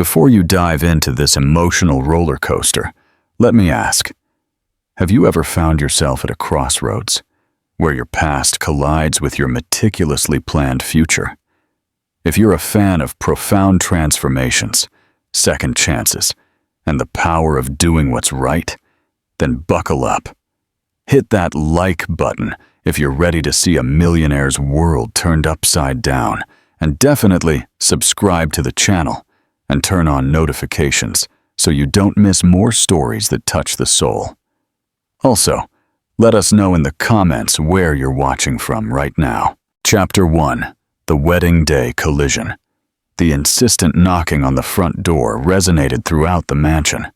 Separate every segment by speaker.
Speaker 1: Before you dive into this emotional roller coaster, let me ask, have you ever found yourself at a crossroads where your past collides with your meticulously planned future? If you're a fan of profound transformations, second chances, and the power of doing what's right, then buckle up. Hit that like button if you're ready to see a millionaire's world turned upside down, and definitely subscribe to the channel and turn on notifications so you don't miss more stories that touch the soul. Also, let us know in the comments where you're watching from right now. Chapter 1. The Wedding Day Collision. The insistent knocking on the front door resonated throughout the mansion.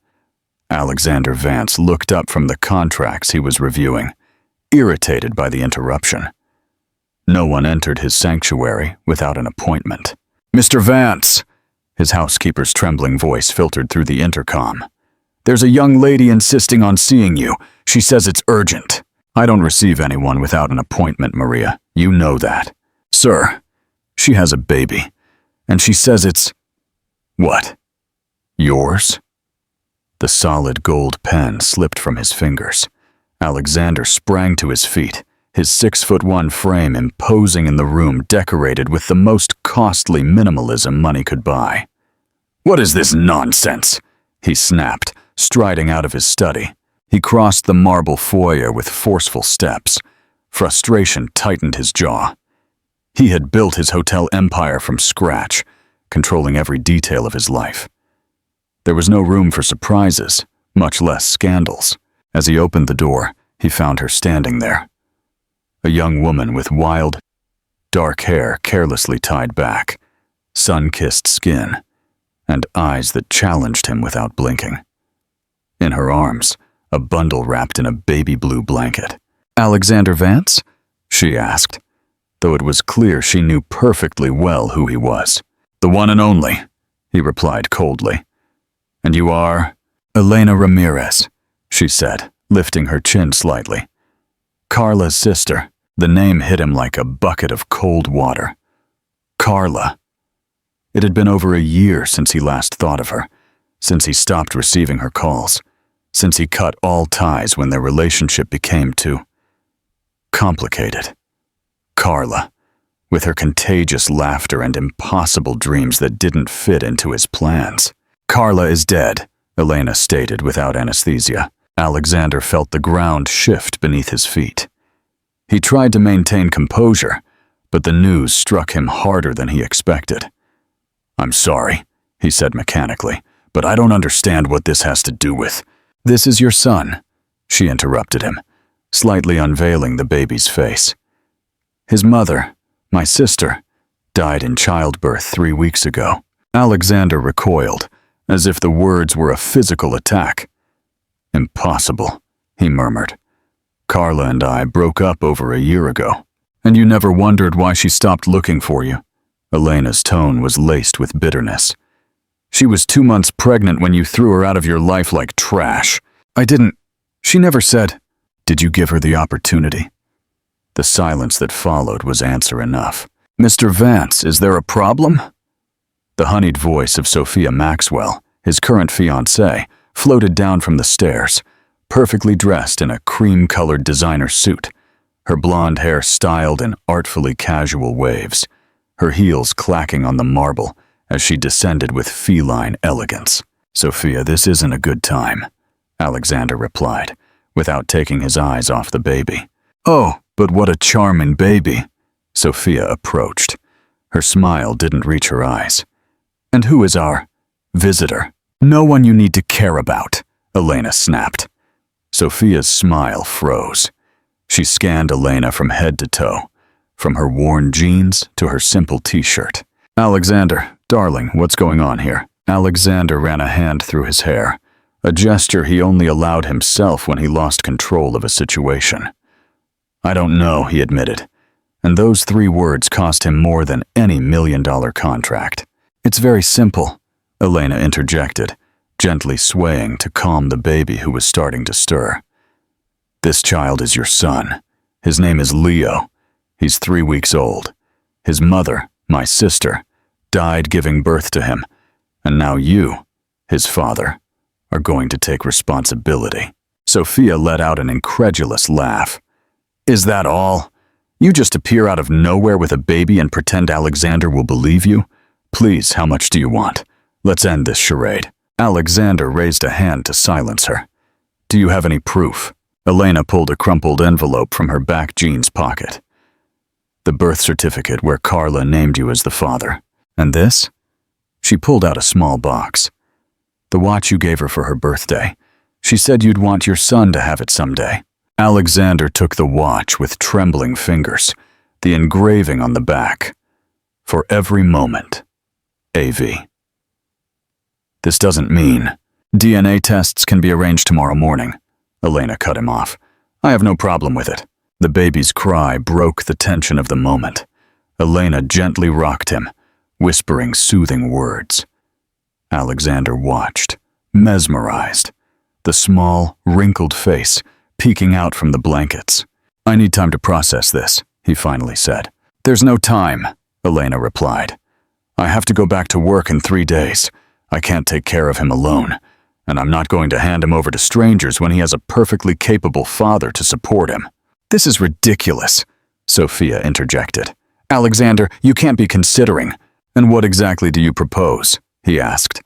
Speaker 1: Alexander Vance looked up from the contracts he was reviewing, irritated by the interruption. No one entered his sanctuary without an appointment. "Mr. Vance!" His housekeeper's trembling voice filtered through the intercom. "There's a young lady insisting on seeing you. She says it's urgent." "I don't receive anyone without an appointment, Maria. You know that." "Sir, she has a baby, and she says it's..." "What? Yours?" The solid gold pen slipped from his fingers. Alexander sprang to his feet, his 6'1" frame imposing in the room decorated with the most costly minimalism money could buy. "What is this nonsense?" he snapped, striding out of his study. He crossed the marble foyer with forceful steps. Frustration tightened his jaw. He had built his hotel empire from scratch, controlling every detail of his life. There was no room for surprises, much less scandals. As he opened the door, he found her standing there. A young woman with wild, dark hair carelessly tied back, sun-kissed skin, and eyes that challenged him without blinking. In her arms, a bundle wrapped in a baby blue blanket. "Alexander Vance?" she asked, though it was clear she knew perfectly well who he was. "The one and only," he replied coldly. "And you are?" "Elena Ramirez," she said, lifting her chin slightly. "Carla's sister." The name hit him like a bucket of cold water. Carla. It had been over a year since he last thought of her, since he stopped receiving her calls, since he cut all ties when their relationship became too complicated. Carla, with her contagious laughter and impossible dreams that didn't fit into his plans. "Carla is dead," Elena stated without anesthesia. Alexander felt the ground shift beneath his feet. He tried to maintain composure, but the news struck him harder than he expected. "I'm sorry," he said mechanically, "but I don't understand what this has to do with..." "This is your son," she interrupted him, slightly unveiling the baby's face. "His mother, my sister, died in childbirth 3 weeks ago." Alexander recoiled, as if the words were a physical attack. "Impossible," he murmured. "Carla and I broke up over a year ago." "And you never wondered why she stopped looking for you?" Elena's tone was laced with bitterness. "She was 2 months pregnant when you threw her out of your life like trash." "I didn't. She never said..." "Did you give her the opportunity?" The silence that followed was answer enough. "Mr. Vance, is there a problem?" The honeyed voice of Sophia Maxwell, his current fiancée, floated down from the stairs, perfectly dressed in a cream-colored designer suit, her blonde hair styled in artfully casual waves, her heels clacking on the marble as she descended with feline elegance. "Sophia, this isn't a good time," Alexander replied, without taking his eyes off the baby. "Oh, but what a charming baby." Sophia approached. Her smile didn't reach her eyes. "And who is our visitor?" "No one you need to care about," Elena snapped. Sophia's smile froze. She scanned Elena from head to toe, from her worn jeans to her simple t-shirt. "Alexander, darling, what's going on here?" Alexander ran a hand through his hair, a gesture he only allowed himself when he lost control of a situation. "I don't know," he admitted, and those 3 words cost him more than any $1,000,000 contract. "It's very simple," Elena interjected, gently swaying to calm the baby who was starting to stir. "This child is your son. His name is Leo. He's 3 weeks old. His mother, my sister, died giving birth to him, And now you, his father, are going to take responsibility." Sophia let out an incredulous laugh. "Is that all? You just appear out of nowhere with a baby and pretend Alexander will believe you? Please, how much do you want? Let's end this charade." Alexander raised a hand to silence her. "Do you have any proof?" Elena pulled a crumpled envelope from her back jeans pocket. "The birth certificate where Carla named you as the father. And this?" She pulled out a small box. "The watch you gave her for her birthday. She said you'd want your son to have it someday." Alexander took the watch with trembling fingers, the engraving on the back. "For every moment. AV." "This doesn't mean." "DNA tests can be arranged tomorrow morning." Elena cut him off. "I have no problem with it." The baby's cry broke the tension of the moment. Elena gently rocked him, whispering soothing words. Alexander watched, mesmerized, the small, wrinkled face peeking out from the blankets. "I need time to process this," he finally said. "There's no time," Elena replied. "I have to go back to work in 3 days. I can't take care of him alone, and I'm not going to hand him over to strangers when he has a perfectly capable father to support him." "This is ridiculous," Sophia interjected. "Alexander, you can't be considering." "And what exactly do you propose?" he asked.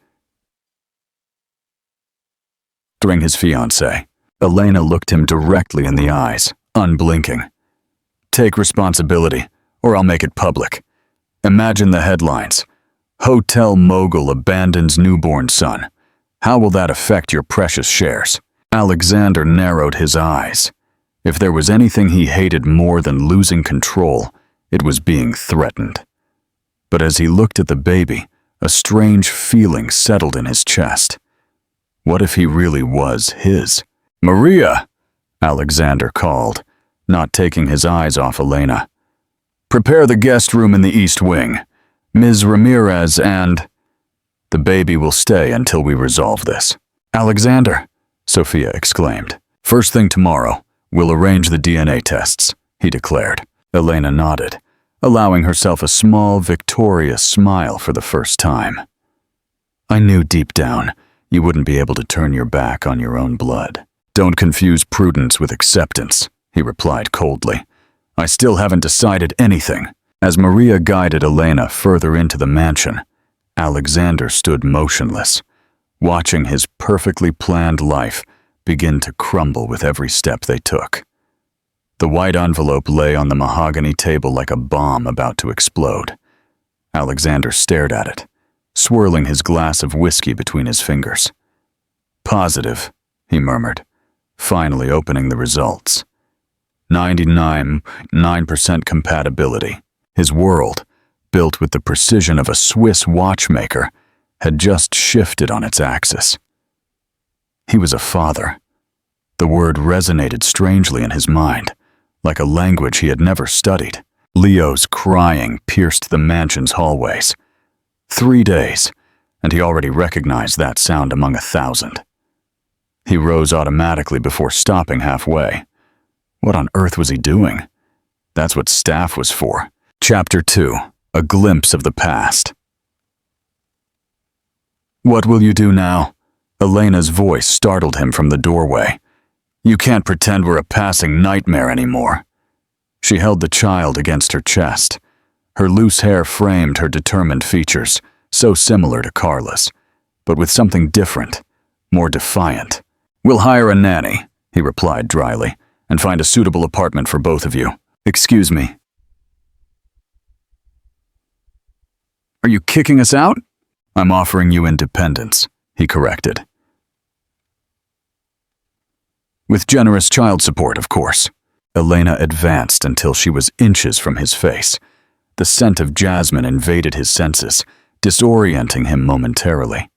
Speaker 1: During his fiancé, Elena looked him directly in the eyes, unblinking. "Take responsibility, or I'll make it public. Imagine the headlines. Hotel mogul abandons newborn son. How will that affect your precious shares?" Alexander narrowed his eyes. If there was anything he hated more than losing control, it was being threatened. But as he looked at the baby, a strange feeling settled in his chest. What if he really was his? "Maria!" Alexander called, not taking his eyes off Elena. "Prepare the guest room in the East Wing. Ms. Ramirez and—" "The baby will stay until we resolve this." "Alexander!" Sophia exclaimed. "First thing tomorrow, we'll arrange the DNA tests," he declared. Elena nodded, allowing herself a small, victorious smile for the first time. "I knew deep down you wouldn't be able to turn your back on your own blood." "Don't confuse prudence with acceptance," he replied coldly. "I still haven't decided anything." As Maria guided Elena further into the mansion, Alexander stood motionless, watching his perfectly planned life begin to crumble with every step they took. The white envelope lay on the mahogany table like a bomb about to explode. Alexander stared at it, swirling his glass of whiskey between his fingers. "Positive," he murmured, finally opening the results. 99.9% compatibility. His world, built with the precision of a Swiss watchmaker, had just shifted on its axis. He was a father. The word resonated strangely in his mind, like a language he had never studied. Leo's crying pierced the mansion's hallways. 3 days, and he already recognized that sound among 1,000. He rose automatically before stopping halfway. What on earth was he doing? That's what staff was for. Chapter 2. A glimpse of the past. "What will you do now?" Elena's voice startled him from the doorway. "You can't pretend we're a passing nightmare anymore." She held the child against her chest. Her loose hair framed her determined features, so similar to Carla's, but with something different, more defiant. "We'll hire a nanny," he replied dryly, "and find a suitable apartment for both of you." "Excuse me. Are you kicking us out?" "I'm offering you independence," he corrected. "With generous child support, of course." Elena advanced until she was inches from his face. The scent of jasmine invaded his senses, disorienting him momentarily.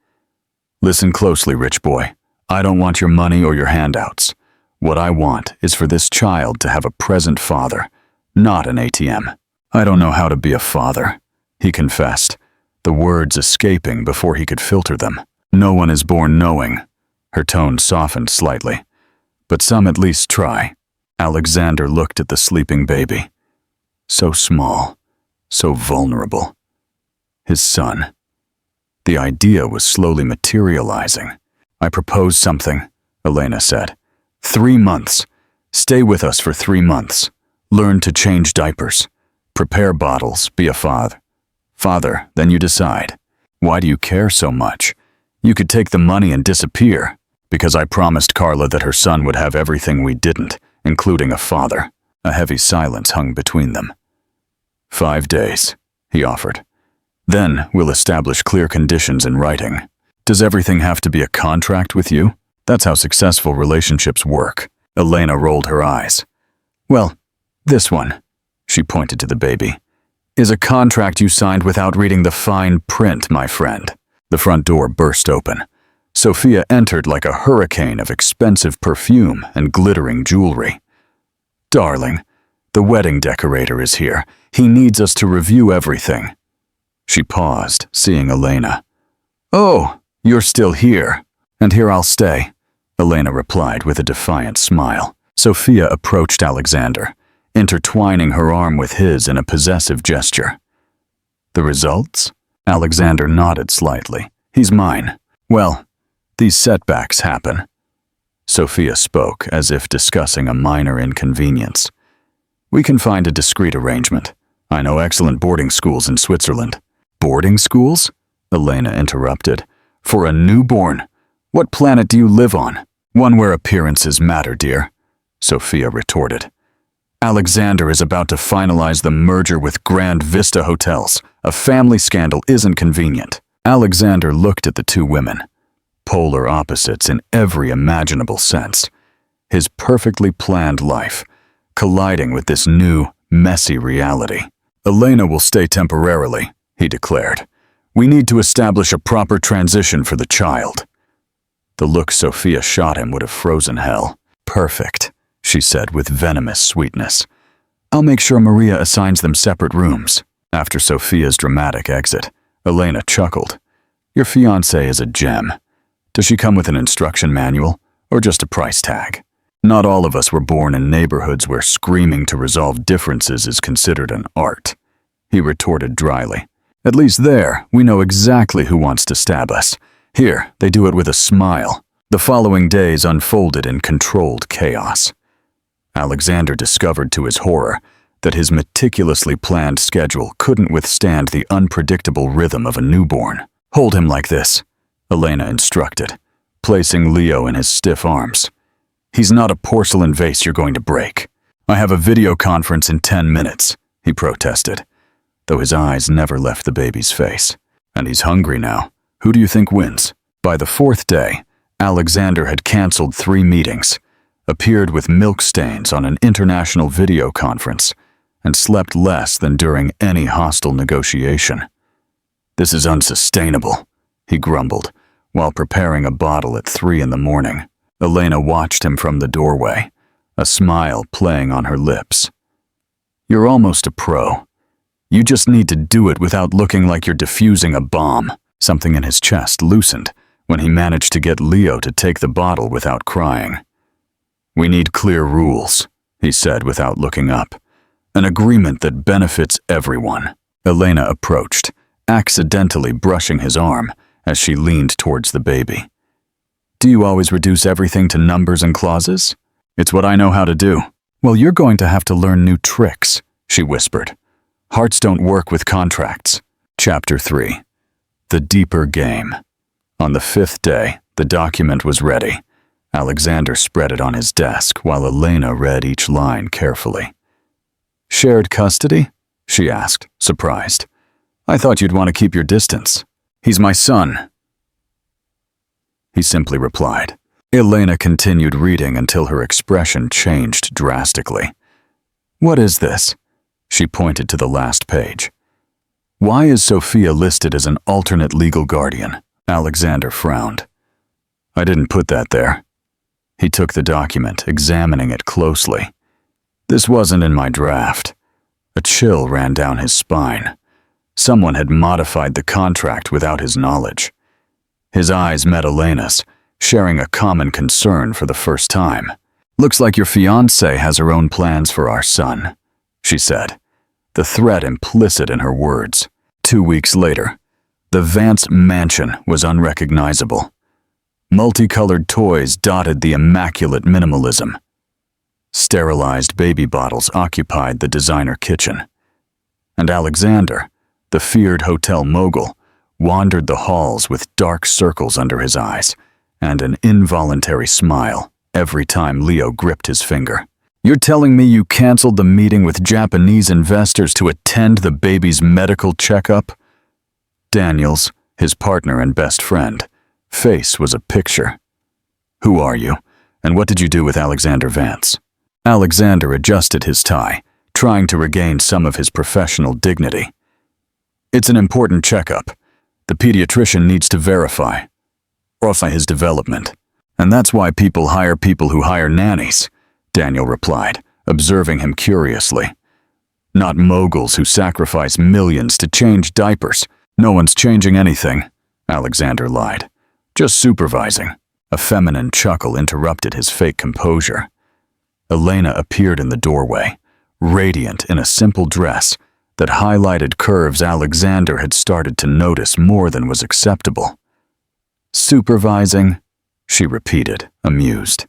Speaker 1: "Listen closely, rich boy. I don't want your money or your handouts. What I want is for this child to have a present father, not an ATM." "I don't know how to be a father," he confessed, the words escaping before he could filter them. "No one is born knowing." Her tone softened slightly. "But some at least try." Alexander looked at the sleeping baby. So small, so vulnerable. His son. The idea was slowly materializing. "I propose something," Elena said. 3 months. Stay with us for 3 months. Learn to change diapers. Prepare bottles, be a father, then you decide. Why do you care so much? You could take the money and disappear. Because I promised Carla that her son would have everything we didn't, including a father. A heavy silence hung between them. 5 days, he offered. Then we'll establish clear conditions in writing. Does everything have to be a contract with you? That's how successful relationships work. Elena rolled her eyes. Well, this one, she pointed to the baby, is a contract you signed without reading the fine print, my friend. The front door burst open. Sophia entered like a hurricane of expensive perfume and glittering jewelry. Darling, the wedding decorator is here. He needs us to review everything. She paused, seeing Elena. Oh, you're still here. And here I'll stay, Elena replied with a defiant smile. Sophia approached Alexander, intertwining her arm with his in a possessive gesture. The results? Alexander nodded slightly. He's mine. Well, these setbacks happen. Sophia spoke as if discussing a minor inconvenience. We can find a discreet arrangement. I know excellent boarding schools in Switzerland. Boarding schools? Elena interrupted. For a newborn? What planet do you live on? One where appearances matter, dear, Sophia retorted. Alexander is about to finalize the merger with Grand Vista Hotels. A family scandal isn't convenient. Alexander looked at the two women, polar opposites in every imaginable sense. His perfectly planned life, colliding with this new, messy reality. Elena will stay temporarily, he declared. We need to establish a proper transition for the child. The look Sophia shot him would have frozen hell. Perfect, she said with venomous sweetness. I'll make sure Maria assigns them separate rooms. After Sophia's dramatic exit, Elena chuckled. Your fiancé is a gem. Does she come with an instruction manual, or just a price tag? Not all of us were born in neighborhoods where screaming to resolve differences is considered an art, he retorted dryly. At least there, we know exactly who wants to stab us. Here, they do it with a smile. The following days unfolded in controlled chaos. Alexander discovered to his horror that his meticulously planned schedule couldn't withstand the unpredictable rhythm of a newborn. Hold him like this, Elena instructed, placing Leo in his stiff arms. He's not a porcelain vase you're going to break. I have a video conference in 10 minutes, he protested, though his eyes never left the baby's face. And he's hungry now. Who do you think wins? By the 4th day, Alexander had canceled 3 meetings, appeared with milk stains on an international video conference, and slept less than during any hostile negotiation. This is unsustainable, he grumbled, while preparing a bottle at 3 a.m. Elena watched him from the doorway, a smile playing on her lips. You're almost a pro. You just need to do it without looking like you're defusing a bomb. Something in his chest loosened when he managed to get Leo to take the bottle without crying. We need clear rules, he said without looking up. An agreement that benefits everyone. Elena approached, accidentally brushing his arm as she leaned towards the baby. Do you always reduce everything to numbers and clauses? It's what I know how to do. Well, you're going to have to learn new tricks, she whispered. Hearts don't work with contracts. Chapter 3. The Deeper Game. On the 5th day, the document was ready. Alexander spread it on his desk while Elena read each line carefully. Shared custody? She asked, surprised. I thought you'd want to keep your distance. He's my son, he simply replied. Elena continued reading until her expression changed drastically. What is this? She pointed to the last page. Why is Sophia listed as an alternate legal guardian? Alexander frowned. I didn't put that there. He took the document, examining it closely. This wasn't in my draft. A chill ran down his spine. Someone had modified the contract without his knowledge. His eyes met Elena's, sharing a common concern for the first time. Looks like your fiancée has her own plans for our son, she said, the threat implicit in her words. 2 weeks later, The Vance mansion was unrecognizable. Multicolored toys dotted the immaculate minimalism. Sterilized baby bottles occupied the designer kitchen. And Alexander, the feared hotel mogul, wandered the halls with dark circles under his eyes and an involuntary smile every time Leo gripped his finger. "You're telling me you canceled the meeting with Japanese investors to attend the baby's medical checkup?" Daniel's, his partner and best friend, face was a picture. "Who are you, and what did you do with Alexander Vance?" Alexander adjusted his tie, trying to regain some of his professional dignity. "It's an important checkup. The pediatrician needs to verify his development. And that's why people who hire nannies," Daniel replied, observing him curiously. "Not moguls who sacrifice millions to change diapers. No one's changing anything," Alexander lied. "Just supervising." A feminine chuckle interrupted his fake composure. Elena appeared in the doorway, radiant in a simple dress that highlighted curves Alexander had started to notice more than was acceptable. "Supervising?" she repeated, amused.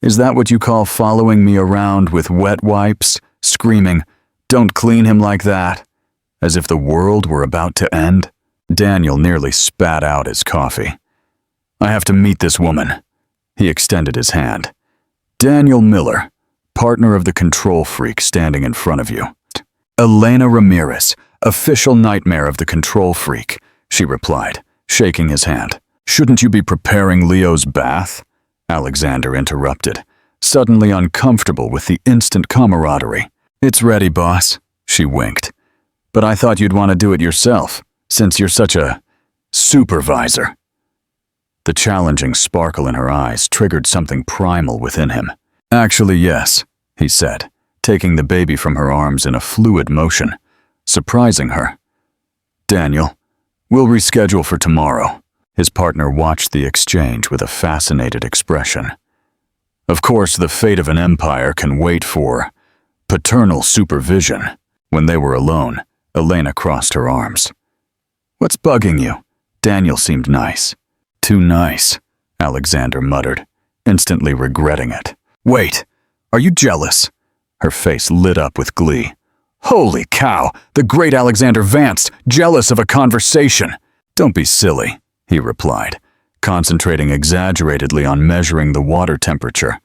Speaker 1: "Is that what you call following me around with wet wipes, screaming, 'Don't clean him like that,' as if the world were about to end?" Daniel nearly spat out his coffee. "I have to meet this woman." He extended his hand. "Daniel Miller, partner of the control freak standing in front of you." "Elena Ramirez, official nightmare of the control freak," she replied, shaking his hand. "Shouldn't you be preparing Leo's bath?" Alexander interrupted, suddenly uncomfortable with the instant camaraderie. "It's ready, boss," she winked. "But I thought you'd want to do it yourself, since you're such a supervisor." The challenging sparkle in her eyes triggered something primal within him. "Actually, yes," he said, taking the baby from her arms in a fluid motion, surprising her. "Daniel, we'll reschedule for tomorrow." His partner watched the exchange with a fascinated expression. Of course, the fate of an empire can wait for paternal supervision. When they were alone, Elena crossed her arms. "What's bugging you?" Daniel seemed nice. "Too nice," Alexander muttered, instantly regretting it. "Wait, are you jealous?" Her face lit up with glee. "Holy cow, the great Alexander Vance, jealous of a conversation!" "Don't be silly," he replied, concentrating exaggeratedly on measuring the water temperature.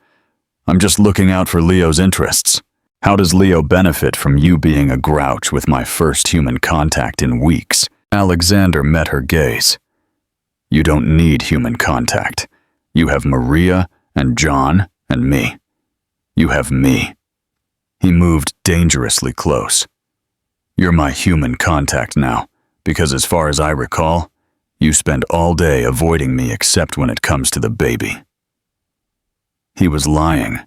Speaker 1: "I'm just looking out for Leo's interests. How does Leo benefit from you being a grouch with my first human contact in weeks?" Alexander met her gaze. "You don't need human contact. You have Maria and John and me. You have me." He moved dangerously close. "You're my human contact now, because as far as I recall, you spend all day avoiding me except when it comes to the baby." He was lying.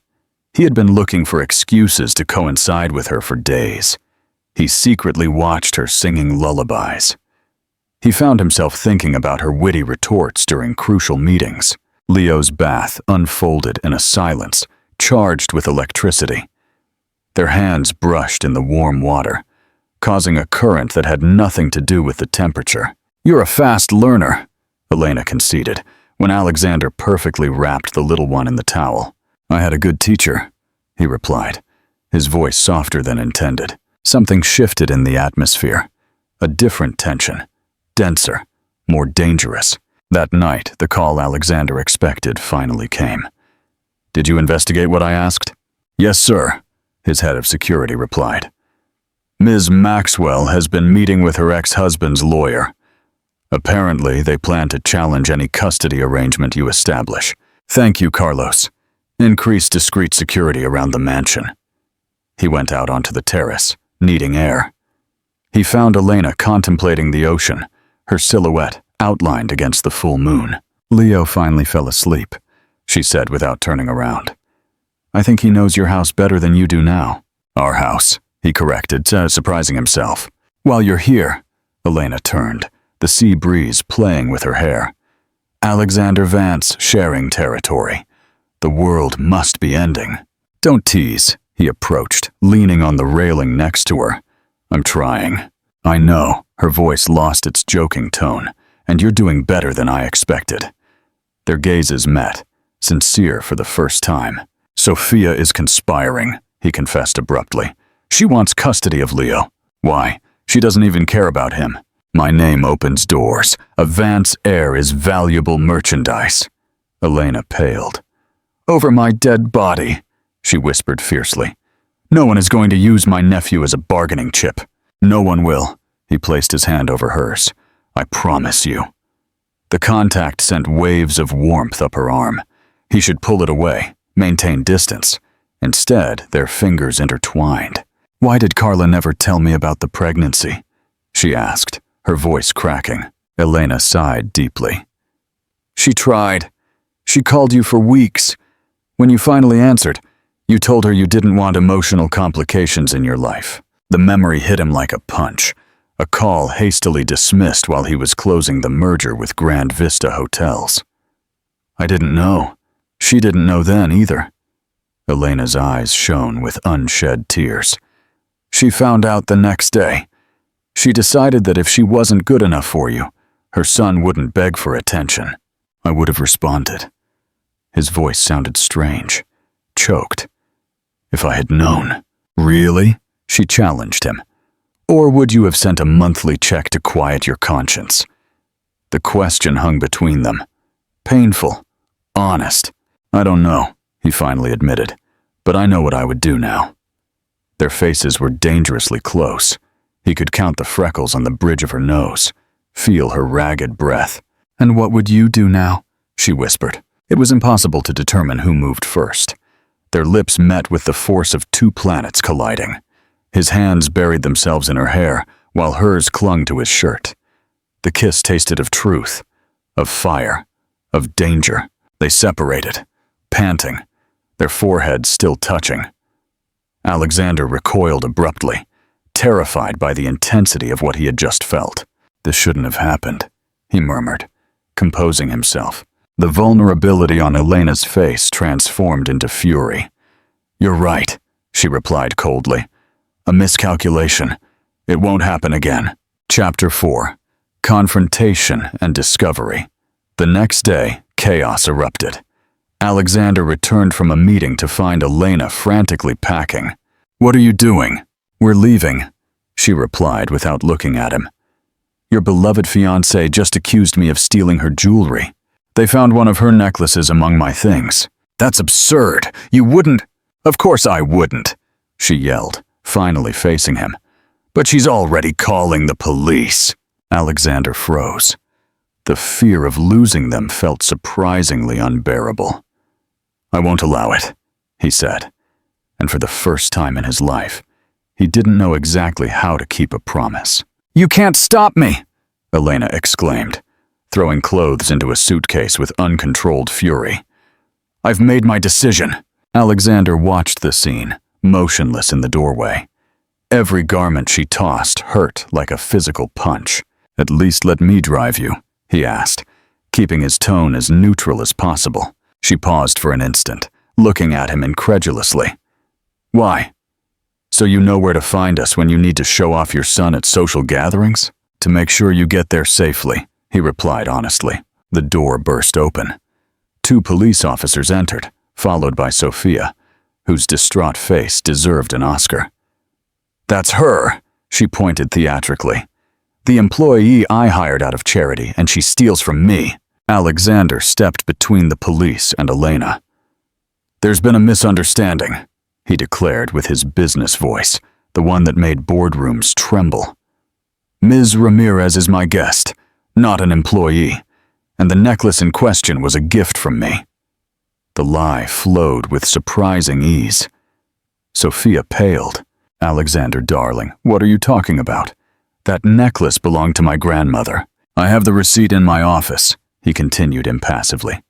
Speaker 1: He had been looking for excuses to coincide with her for days. He secretly watched her singing lullabies. He found himself thinking about her witty retorts during crucial meetings. Leo's bath unfolded in a silence charged with electricity. Their hands brushed in the warm water, causing a current that had nothing to do with the temperature. "You're a fast learner," Elena conceded, when Alexander perfectly wrapped the little one in the towel. "I had a good teacher," he replied, his voice softer than intended. Something shifted in the atmosphere, a different tension, denser, more dangerous. That night, the call Alexander expected finally came. "Did you investigate what I asked?" "Yes, sir," his head of security replied. "Ms. Maxwell has been meeting with her ex-husband's lawyer. Apparently, they plan to challenge any custody arrangement you establish. Thank you, Carlos. Increase discreet security around the mansion." He went out onto the terrace, needing air. He found Elena contemplating the ocean, her silhouette outlined against the full moon. "Leo finally fell asleep," she said without turning around. "I think he knows your house better than you do now." "Our house," he corrected, surprising himself. "While you're here," Elena turned, the sea breeze playing with her hair. "Alexander Vance sharing territory. The world must be ending." "Don't tease," he approached, leaning on the railing next to her. "I'm trying." I know, her voice lost its joking tone, and you're doing better than I expected. Their gazes met, sincere for the first time. Sophia is conspiring, he confessed abruptly. She wants custody of Leo. Why? She doesn't even care about him. My name opens doors. A Vance heir is valuable merchandise. Elena paled. Over my dead body, she whispered fiercely. No one is going to use my nephew as a bargaining chip. No one will. He placed his hand over hers. I promise you. The contact sent waves of warmth up her arm. He should pull it away, maintain distance. Instead, their fingers intertwined. Why did Carla never tell me about the pregnancy? She asked, her voice cracking. Elena sighed deeply. She tried. She called you for weeks. When you finally answered, you told her you didn't want emotional complications in your life. The memory hit him like a punch. A call hastily dismissed while he was closing the merger with Grand Vista Hotels. I didn't know. She didn't know then either. Elena's eyes shone with unshed tears. She found out the next day. She decided that if she wasn't good enough for you, her son wouldn't beg for attention. I would have responded. His voice sounded strange, choked. If I had known. Really? She challenged him. Or would you have sent a monthly check to quiet your conscience? The question hung between them. Painful. Honest. I don't know, he finally admitted, but I know what I would do now. Their faces were dangerously close. He could count the freckles on the bridge of her nose, feel her ragged breath. And what would you do now? She whispered. It was impossible to determine who moved first. Their lips met with the force of two planets colliding. His hands buried themselves in her hair, while hers clung to his shirt. The kiss tasted of truth, of fire, of danger. They separated, panting, their foreheads still touching. Alexander recoiled abruptly, terrified by the intensity of what he had just felt. This shouldn't have happened, he murmured, composing himself. The vulnerability on Elena's face transformed into fury. You're right, she replied coldly. A miscalculation. It won't happen again. Chapter 4. Confrontation and Discovery. The next day, chaos erupted. Alexander returned from a meeting to find Elena frantically packing. What are you doing? We're leaving, she replied without looking at him. Your beloved fiancé just accused me of stealing her jewelry. They found one of her necklaces among my things. That's absurd. You wouldn't. Of course I wouldn't, she yelled, finally facing him. But she's already calling the police. Alexander froze. The fear of losing them felt surprisingly unbearable. I won't allow it, he said. And for the first time in his life, he didn't know exactly how to keep a promise. You can't stop me, Elena exclaimed, throwing clothes into a suitcase with uncontrolled fury. I've made my decision. Alexander watched the scene, motionless in the doorway. Every garment she tossed hurt like a physical punch. At least let me drive you, he asked, keeping his tone as neutral as possible. She paused for an instant, looking at him incredulously. Why? So you know where to find us when you need to show off your son at social gatherings? To make sure you get there safely, he replied honestly. The door burst open. 2 police officers entered, followed by Sophia, whose distraught face deserved an Oscar. That's her, she pointed theatrically. The employee I hired out of charity, and she steals from me. Alexander stepped between the police and Elena. There's been a misunderstanding, he declared with his business voice, the one that made boardrooms tremble. Ms. Ramirez is my guest, not an employee, and the necklace in question was a gift from me. The lie flowed with surprising ease. Sophia paled. Alexander, darling, what are you talking about? That necklace belonged to my grandmother. I have the receipt in my office, he continued impassively.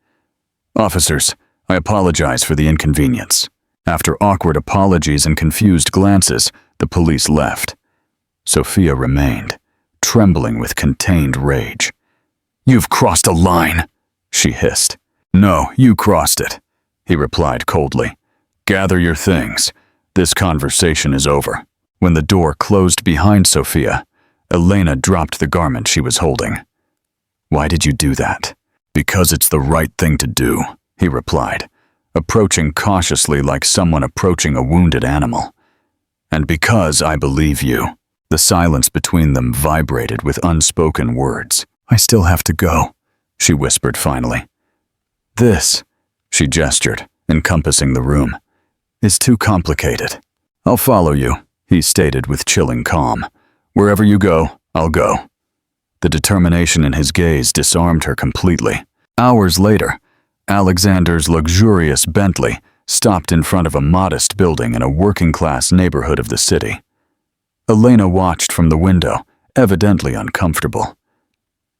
Speaker 1: Officers, I apologize for the inconvenience. After awkward apologies and confused glances, the police left. Sophia remained, trembling with contained rage. You've crossed a line, she hissed. No, you crossed it, he replied coldly. Gather your things. This conversation is over. When the door closed behind Sophia, Elena dropped the garment she was holding. "Why did you do that?" "Because it's the right thing to do," he replied, approaching cautiously like someone approaching a wounded animal. "And because I believe you." The silence between them vibrated with unspoken words. "I still have to go," she whispered finally. "This," she gestured, encompassing the room, "is too complicated." "I'll follow you," he stated with chilling calm. "Wherever you go, I'll go." The determination in his gaze disarmed her completely. Hours later, Alexander's luxurious Bentley stopped in front of a modest building in a working-class neighborhood of the city. Elena watched from the window, evidently uncomfortable.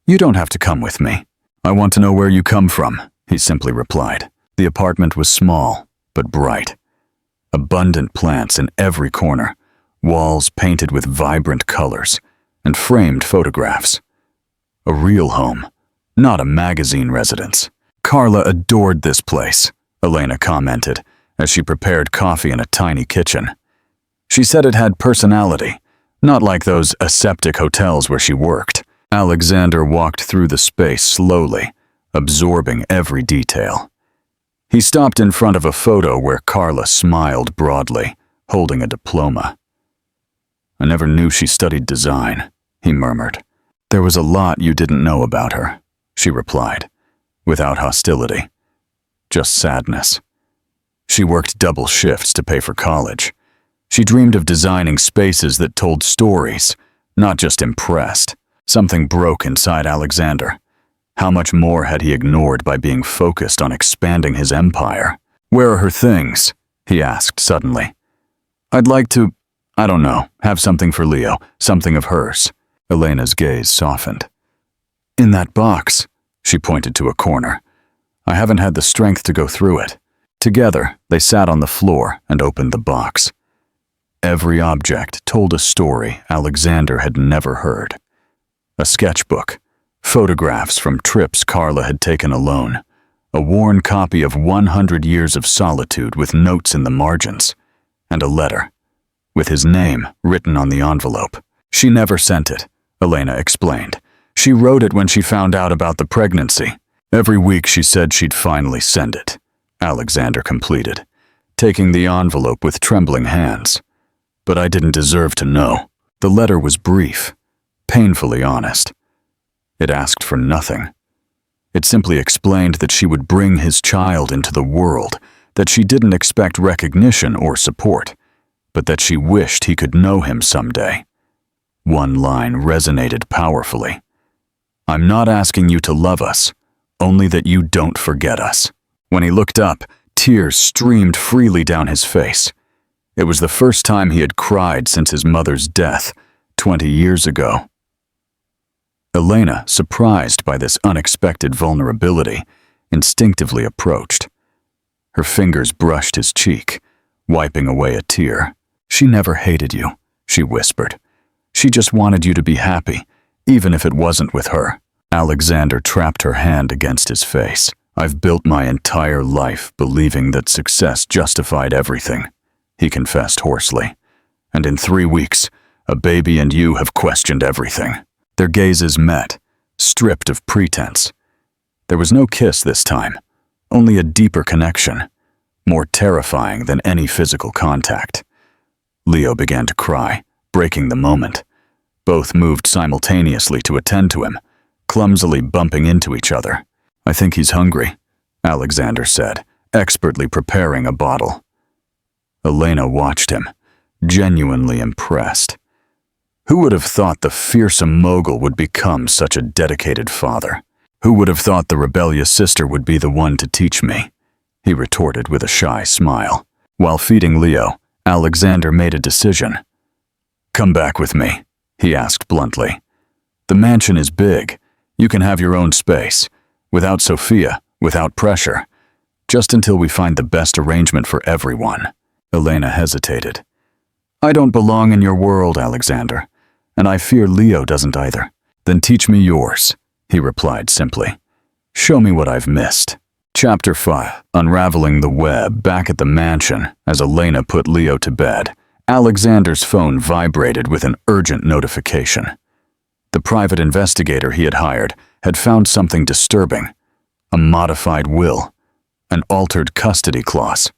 Speaker 1: "You don't have to come with me." "I want to know where you come from," he simply replied. The apartment was small, but bright. Abundant plants in every corner, walls painted with vibrant colors, and framed photographs. A real home, not a magazine residence. "Carla adored this place," Elena commented, as she prepared coffee in a tiny kitchen. She said it had personality, not like those aseptic hotels where she worked. Alexander walked through the space slowly, absorbing every detail. He stopped in front of a photo where Carla smiled broadly, holding a diploma. "I never knew she studied design," he murmured. "There was a lot you didn't know about her," she replied, without hostility, just sadness. She worked double shifts to pay for college. She dreamed of designing spaces that told stories, not just impressed. Something broke inside Alexander. How much more had he ignored by being focused on expanding his empire? "Where are her things?" he asked suddenly. "I'd like to, I don't know, have something for Leo, something of hers." Elena's gaze softened. "In that box," she pointed to a corner. "I haven't had the strength to go through it." Together, they sat on the floor and opened the box. Every object told a story Alexander had never heard. A sketchbook, photographs from trips Carla had taken alone, a worn copy of 100 Years of Solitude with notes in the margins, and a letter, with his name written on the envelope. "She never sent it," Elena explained. "She wrote it when she found out about the pregnancy. Every week she said she'd finally send it," Alexander completed, taking the envelope with trembling hands. "But I didn't deserve to know." The letter was brief, painfully honest. It asked for nothing. It simply explained that she would bring his child into the world, that she didn't expect recognition or support, but that she wished he could know him someday. One line resonated powerfully. "I'm not asking you to love us, only that you don't forget us." When he looked up, tears streamed freely down his face. It was the first time he had cried since his mother's death, 20 years ago. Elena, surprised by this unexpected vulnerability, instinctively approached. Her fingers brushed his cheek, wiping away a tear. "She never hated you," she whispered. "She just wanted you to be happy, even if it wasn't with her." Alexander trapped her hand against his face. "I've built my entire life believing that success justified everything," he confessed hoarsely. "And in 3 weeks, a baby and you have questioned everything." Their gazes met, stripped of pretense. There was no kiss this time, only a deeper connection, more terrifying than any physical contact. Leo began to cry, breaking the moment. Both moved simultaneously to attend to him, clumsily bumping into each other. "I think he's hungry," Alexander said, expertly preparing a bottle. Elena watched him, genuinely impressed. Who would have thought the fearsome mogul would become such a dedicated father? "Who would have thought the rebellious sister would be the one to teach me?" he retorted with a shy smile. While feeding Leo, Alexander made a decision. "Come back with me," he asked bluntly. "The mansion is big. You can have your own space, without Sophia, without pressure, just until we find the best arrangement for everyone." Elena hesitated. "I don't belong in your world, Alexander, and I fear Leo doesn't either." "Then teach me yours," he replied simply. "Show me what I've missed." Chapter 5. Unraveling the web. Back at the mansion, as Elena put Leo to bed, Alexander's phone vibrated with an urgent notification. The private investigator he had hired had found something disturbing: a modified will, an altered custody clause.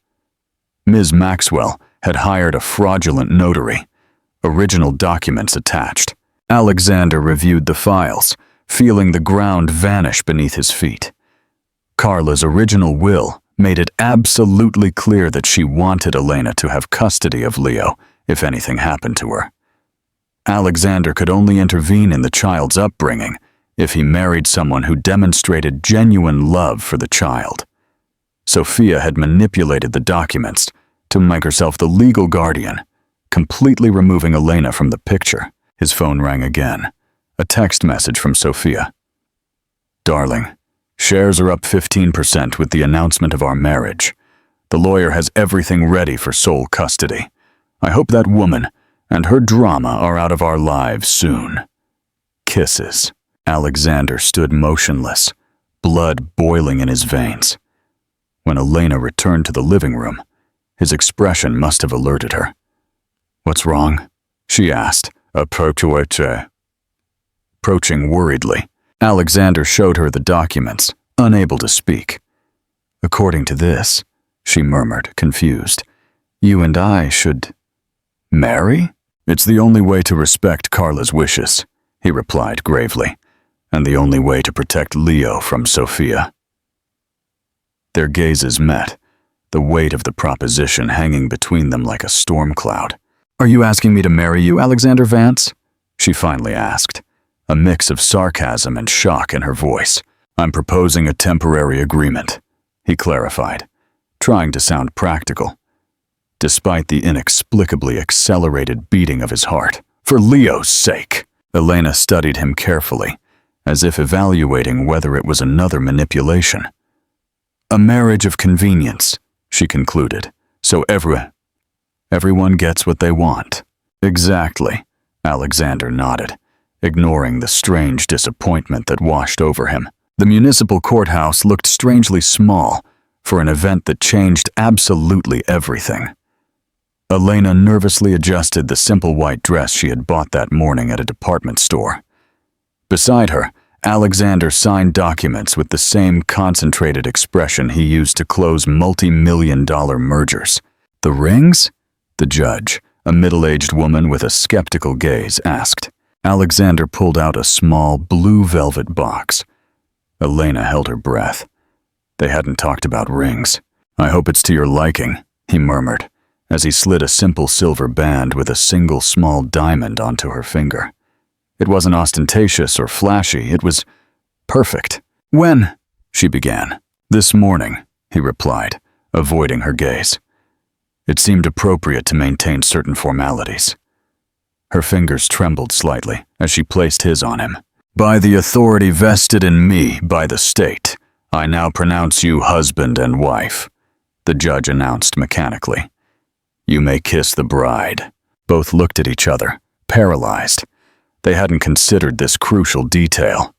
Speaker 1: Ms. Maxwell had hired a fraudulent notary, original documents attached. Alexander reviewed the files, feeling the ground vanish beneath his feet. Carla's original will made it absolutely clear that she wanted Elena to have custody of Leo if anything happened to her. Alexander could only intervene in the child's upbringing if he married someone who demonstrated genuine love for the child. Sophia had manipulated the documents to make herself the legal guardian, completely removing Elena from the picture. His phone rang again. A text message from Sophia. "Darling, shares are up 15% with the announcement of our marriage. The lawyer has everything ready for sole custody. I hope that woman and her drama are out of our lives soon. Kisses." Alexander stood motionless, blood boiling in his veins. When Elena returned to the living room, his expression must have alerted her. "What's wrong?" she asked, approaching worriedly. Alexander showed her the documents, unable to speak. "According to this," she murmured, confused, "you and I should marry?" "It's the only way to respect Carla's wishes," he replied gravely, "and the only way to protect Leo from Sophia." Their gazes met, the weight of the proposition hanging between them like a storm cloud. "Are you asking me to marry you, Alexander Vance?" she finally asked, a mix of sarcasm and shock in her voice. "I'm proposing a temporary agreement," he clarified, trying to sound practical, despite the inexplicably accelerated beating of his heart. "For Leo's sake." Elena studied him carefully, as if evaluating whether it was another manipulation. "A marriage of convenience," she concluded, "so everyone gets what they want." "Exactly," Alexander nodded, ignoring the strange disappointment that washed over him. The municipal courthouse looked strangely small for an event that changed absolutely everything. Elena nervously adjusted the simple white dress she had bought that morning at a department store. Beside her, Alexander signed documents with the same concentrated expression he used to close multi-million-dollar mergers. "The rings?" the judge, a middle-aged woman with a skeptical gaze, asked. Alexander pulled out a small blue velvet box. Elena held her breath. They hadn't talked about rings. "I hope it's to your liking," he murmured, as he slid a simple silver band with a single small diamond onto her finger. It wasn't ostentatious or flashy, it was perfect. "When?" she began. "This morning," he replied, avoiding her gaze. It seemed appropriate to maintain certain formalities. Her fingers trembled slightly as she placed his on him. "By the authority vested in me by the state, I now pronounce you husband and wife," the judge announced mechanically. "You may kiss the bride." Both looked at each other, paralyzed. They hadn't considered this crucial detail.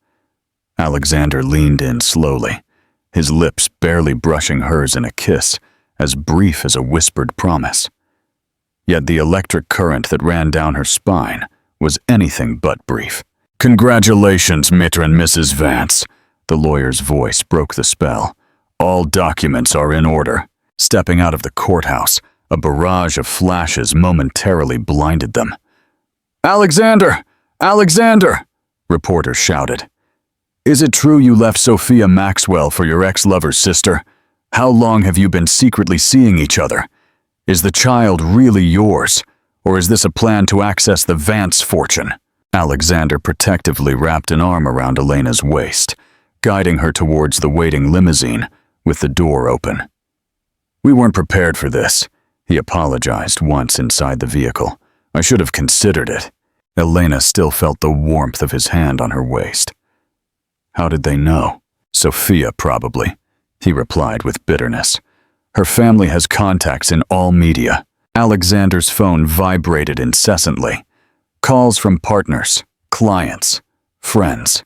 Speaker 1: Alexander leaned in slowly, his lips barely brushing hers in a kiss, as brief as a whispered promise. Yet the electric current that ran down her spine was anything but brief. "Congratulations, Mr. and Mrs. Vance," the lawyer's voice broke the spell. "All documents are in order." Stepping out of the courthouse, a barrage of flashes momentarily blinded them. "Alexander! Alexander!" reporters shouted. "Is it true you left Sophia Maxwell for your ex-lover's sister? How long have you been secretly seeing each other? Is the child really yours, or is this a plan to access the Vance fortune?" Alexander protectively wrapped an arm around Elena's waist, guiding her towards the waiting limousine with the door open. "We weren't prepared for this," he apologized once inside the vehicle. "I should have considered it." Elena still felt the warmth of his hand on her waist. "How did they know?" "Sophia, probably," he replied with bitterness. "Her family has contacts in all media." Alexander's phone vibrated incessantly. Calls from partners, clients, friends.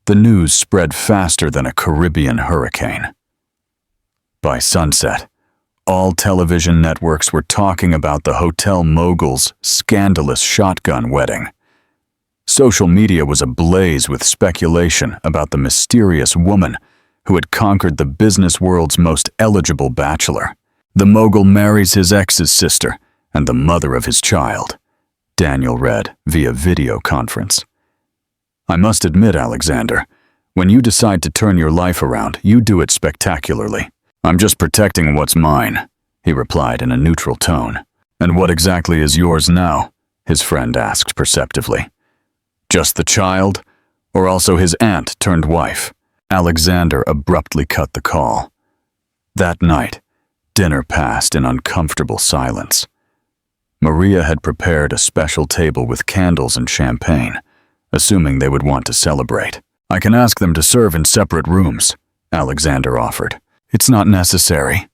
Speaker 1: The news spread faster than a Caribbean hurricane. By sunset, all television networks were talking about the hotel mogul's scandalous shotgun wedding. Social media was ablaze with speculation about the mysterious woman who had conquered the business world's most eligible bachelor. The mogul marries his ex's sister and the mother of his child, Daniel read via video conference. I must admit, Alexander, when you decide to turn your life around, you do it spectacularly. I'm just protecting what's mine, he replied in a neutral tone. And what exactly is yours now? His friend asked perceptively. Just the child, or also his aunt turned wife? Alexander abruptly cut the call. That night, dinner passed in uncomfortable silence. Maria had prepared a special table with candles and champagne, assuming they would want to celebrate. I can ask them to serve in separate rooms, Alexander offered. It's not necessary,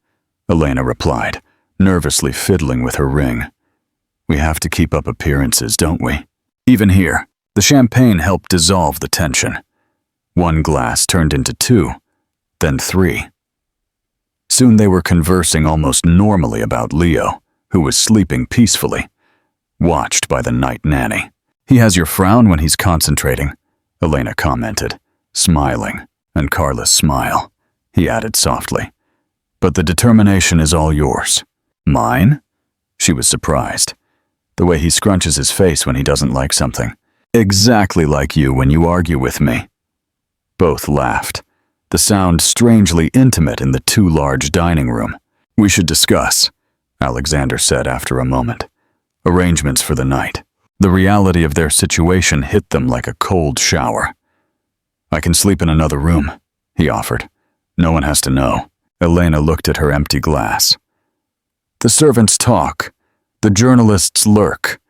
Speaker 1: Elena replied, nervously fiddling with her ring. We have to keep up appearances, don't we? Even here, the champagne helped dissolve the tension. One glass turned into 2, then 3. Soon they were conversing almost normally about Leo, who was sleeping peacefully, watched by the night nanny. He has your frown when he's concentrating, Elena commented, smiling, and Carla's smile. He added softly, but the determination is all yours. Mine? She was surprised. The way he scrunches his face when he doesn't like something. Exactly like you when you argue with me. Both laughed, the sound strangely intimate in the too large dining room. We should discuss, Alexander said after a moment. Arrangements for the night. The reality of their situation hit them like a cold shower. I can sleep in another room, he offered. No one has to know. Elena looked at her empty glass. The servants talk, the journalists lurk,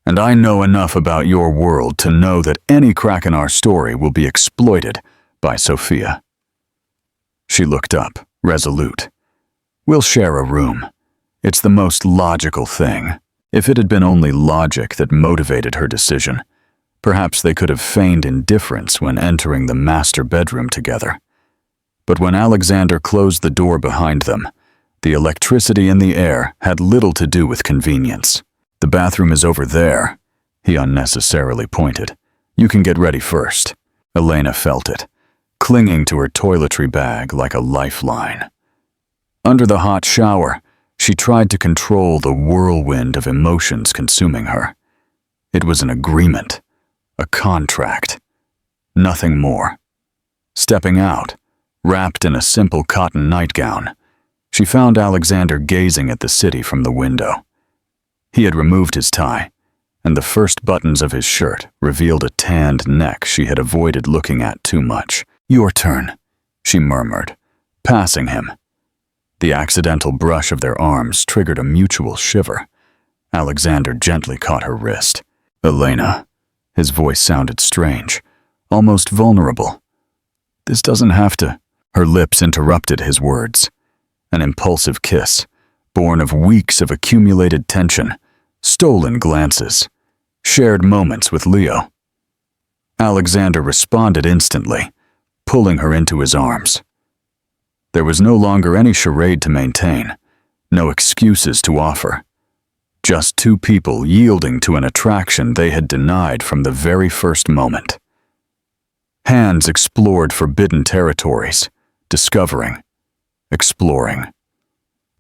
Speaker 1: and I know enough about your world to know that any crack in our story will be exploited by Sophia. She looked up, resolute. We'll share a room. It's the most logical thing. If it had been only logic that motivated her decision, perhaps they could have feigned indifference when entering the master bedroom together. But when Alexander closed the door behind them, the electricity in the air had little to do with convenience. The bathroom is over there, he unnecessarily pointed. You can get ready first. Elena felt it, clinging to her toiletry bag like a lifeline. Under the hot shower, she tried to control the whirlwind of emotions consuming her. It was an agreement, a contract, nothing more. Stepping out, wrapped in a simple cotton nightgown, she found Alexander gazing at the city from the window. He had removed his tie, and the first buttons of his shirt revealed a tanned neck she had avoided looking at too much. Your turn, she murmured, passing him. The accidental brush of their arms triggered a mutual shiver. Alexander gently caught her wrist. Elena. His voice sounded strange, almost vulnerable. This doesn't have to. Her lips interrupted his words. An impulsive kiss, born of weeks of accumulated tension, stolen glances, shared moments with Leo. Alexander responded instantly, pulling her into his arms. There was no longer any charade to maintain, no excuses to offer. Just two people yielding to an attraction they had denied from the very first moment. Hands explored forbidden territories, discovering, exploring.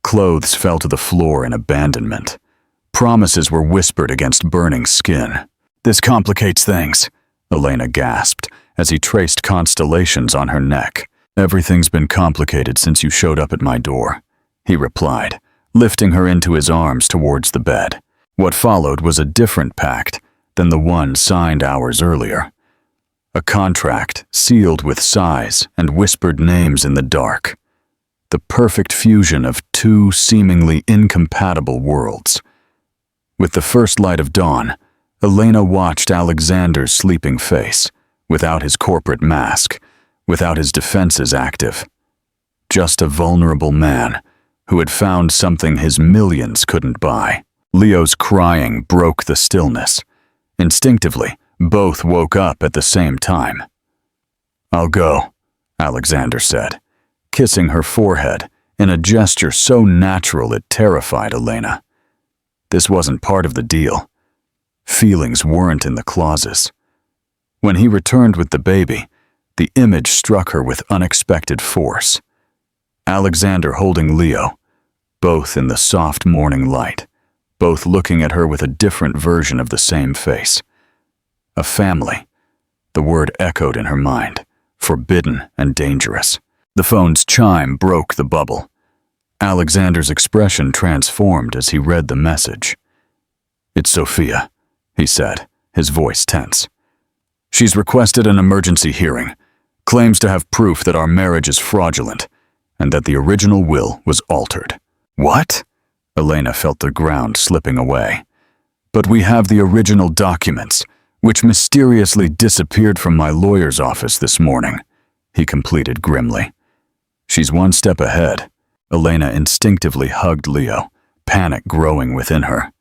Speaker 1: Clothes fell to the floor in abandonment. Promises were whispered against burning skin. This complicates things, Elena gasped as he traced constellations on her neck. Everything's been complicated since you showed up at my door, he replied, lifting her into his arms towards the bed. What followed was a different pact than the one signed hours earlier. A contract sealed with sighs and whispered names in the dark. The perfect fusion of two seemingly incompatible worlds. With the first light of dawn, Elena watched Alexander's sleeping face, without his corporate mask, without his defenses active. Just a vulnerable man who had found something his millions couldn't buy. Leo's crying broke the stillness. Instinctively, both woke up at the same time. I'll go, Alexander said, kissing her forehead in a gesture so natural it terrified Elena. This wasn't part of the deal. Feelings weren't in the clauses. When he returned with the baby, the image struck her with unexpected force. Alexander holding Leo, both in the soft morning light, both looking at her with a different version of the same face. A family. The word echoed in her mind, forbidden and dangerous. The phone's chime broke the bubble. Alexander's expression transformed as he read the message. "It's Sophia," he said, his voice tense. "She's requested an emergency hearing, claims to have proof that our marriage is fraudulent, and that the original will was altered." "What?" Elena felt the ground slipping away. "But we have the original documents, which mysteriously disappeared from my lawyer's office this morning," he completed grimly. "She's one step ahead." Elena instinctively hugged Leo, panic growing within her.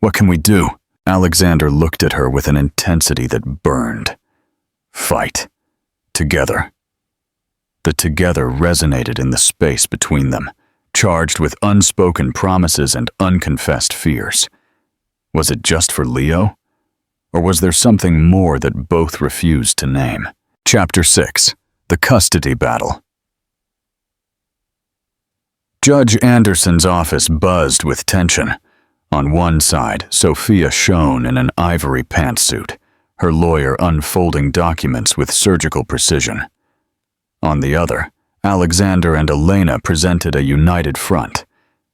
Speaker 1: "What can we do?" Alexander looked at her with an intensity that burned. "Fight. Together." The together resonated in the space between them, charged with unspoken promises and unconfessed fears. Was it just for Leo? Or was there something more that both refused to name? Chapter 6. The Custody Battle. Judge Anderson's office buzzed with tension. On one side, Sophia shone in an ivory pantsuit, her lawyer unfolding documents with surgical precision. On the other, Alexander and Elena presented a united front,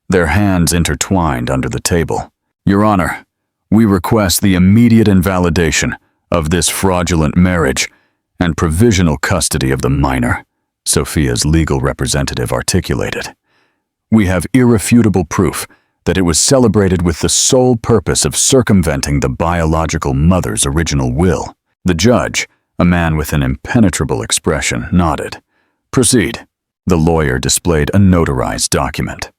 Speaker 1: their hands intertwined under the table. "Your Honor, we request the immediate invalidation of this fraudulent marriage and provisional custody of the minor," Sophia's legal representative articulated. "We have irrefutable proof that it was celebrated with the sole purpose of circumventing the biological mother's original will." The judge, a man with an impenetrable expression, nodded. "Proceed." The lawyer displayed a notarized document.